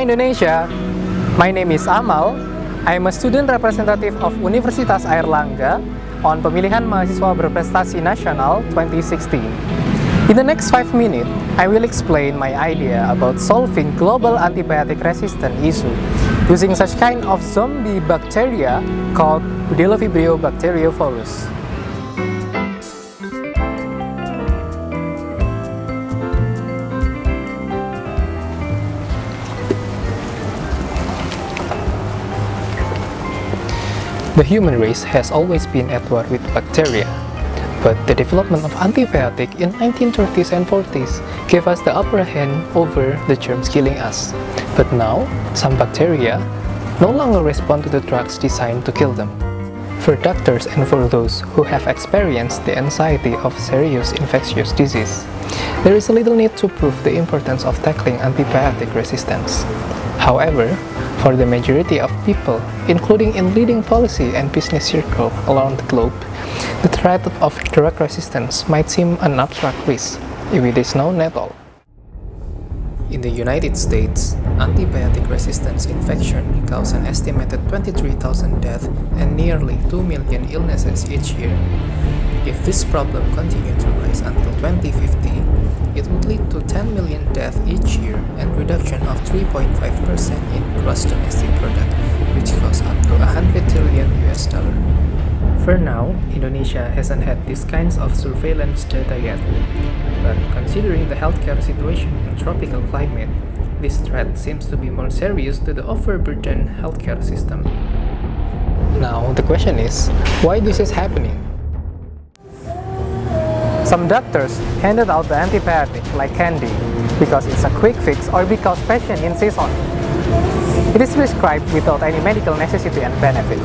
Indonesia, my name is Amal. I am a student representative of Universitas Airlangga on pemilihan mahasiswa berprestasi nasional 2016. In the next 5 minutes, I will explain my idea about solving global antibiotic resistant issue using such kind of zombie bacteria called bdellovibrio bacteriovorus. The human race has always been at war with bacteria, but the development of antibiotic in 1930s and 40s gave us the upper hand over the germs killing us. But now, some bacteria no longer respond to the drugs designed to kill them. For doctors and for those who have experienced the anxiety of serious infectious disease, there is a little need to prove the importance of tackling antibiotic resistance. However, for the majority of people, including in leading policy and business circles around the globe, the threat of drug resistance might seem an abstract risk, if it is known at all. In the United States, antibiotic resistance infection cause an estimated 23,000 deaths and nearly 2 million illnesses each year. If this problem continues to rise until 2050, it would lead to 10 million deaths each year and reduction of 3.5% in gross domestic product, which costs up to $100 trillion. For now, Indonesia hasn't had these kinds of surveillance data yet, but considering the healthcare situation in tropical climate, this threat seems to be more serious to the overburdened healthcare system. Now, the question is, why this is happening? Some doctors handed out the antibiotic like candy because it's a quick fix or because patient insists on it. It is prescribed without any medical necessity and benefit.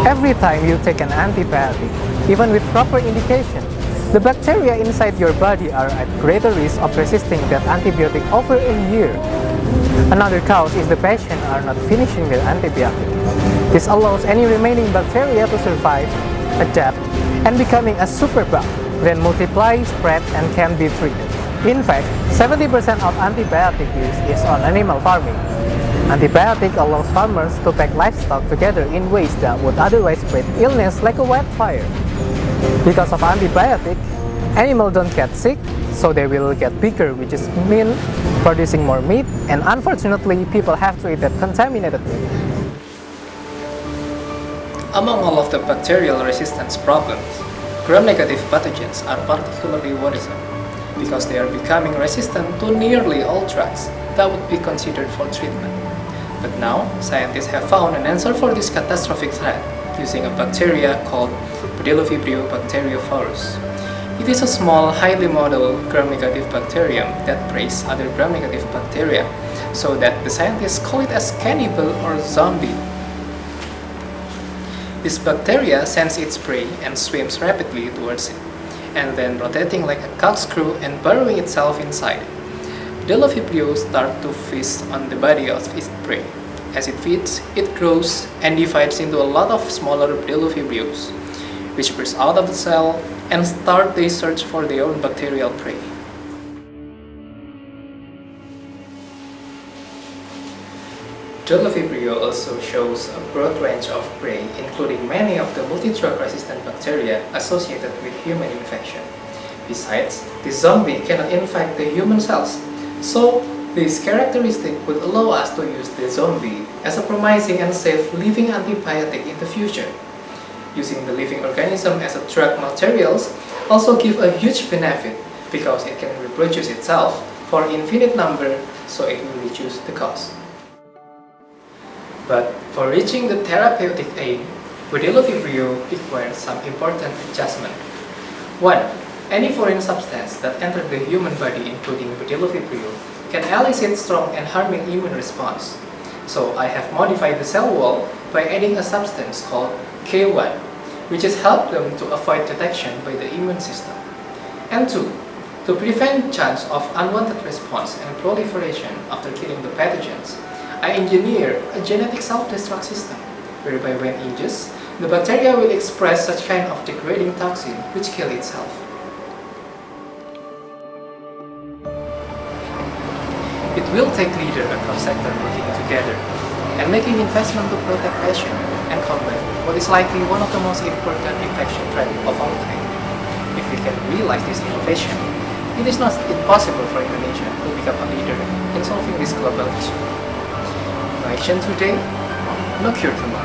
Every time you take an antibiotic, even with proper indication, the bacteria inside your body are at greater risk of resisting that antibiotic over a year. Another cause is the patient are not finishing their antibiotic. This allows any remaining bacteria to survive, adapt, and becoming a superbug, then multiply, spread, and can be treated. In fact, 70% of antibiotic use is on animal farming. Antibiotic allows farmers to pack livestock together in ways that would otherwise spread illness like a wildfire. Because of antibiotic, animals don't get sick, so they will get bigger, which is mean producing more meat, and unfortunately, people have to eat that contaminated meat. Among all of the bacterial resistance problems, gram-negative pathogens are particularly worrisome because they are becoming resistant to nearly all drugs that would be considered for treatment. But now, scientists have found an answer for this catastrophic threat using a bacteria called bdellovibrio bacteriovorus. It is a small, highly motile gram-negative bacterium that preys other gram-negative bacteria, so that the scientists call it as cannibal or zombie. This bacteria sends its prey and swims rapidly towards it, and then rotating like a corkscrew and burrowing itself inside. Bdellovibrio starts to feast on the body of its prey. As it feeds, it grows and divides into a lot of smaller bdellovibrios, which burst out of the cell and start their search for their own bacterial prey. Bdellovibrio also shows a broad range of prey, including many of the multi-drug resistant bacteria associated with human infection. Besides, the zombie cannot infect the human cells, so this characteristic would allow us to use the zombie as a promising and safe living antibiotic in the future. Using the living organism as a drug materials also give a huge benefit because it can reproduce itself for infinite number, so it will reduce the cost. But for reaching the therapeutic aim, bdellovibrio requires some important adjustment. 1. Any foreign substance that enters the human body, including bdellovibrio, can elicit strong and harming immune response. So I have modified the cell wall by adding a substance called K1, which has helped them to avoid detection by the immune system. And 2. To prevent chance of unwanted response and proliferation after killing the pathogens, I engineered a genetic self-destruct system, whereby when injured, the bacteria will express such kind of degrading toxin which kill itself. It will take leaders across sectors working together and making investment to protect patients and combat what is likely one of the most important infection threats of our time. If we can realize this innovation, it is not impossible for Indonesia to become a leader in solving this global issue. No action today, no cure tomorrow.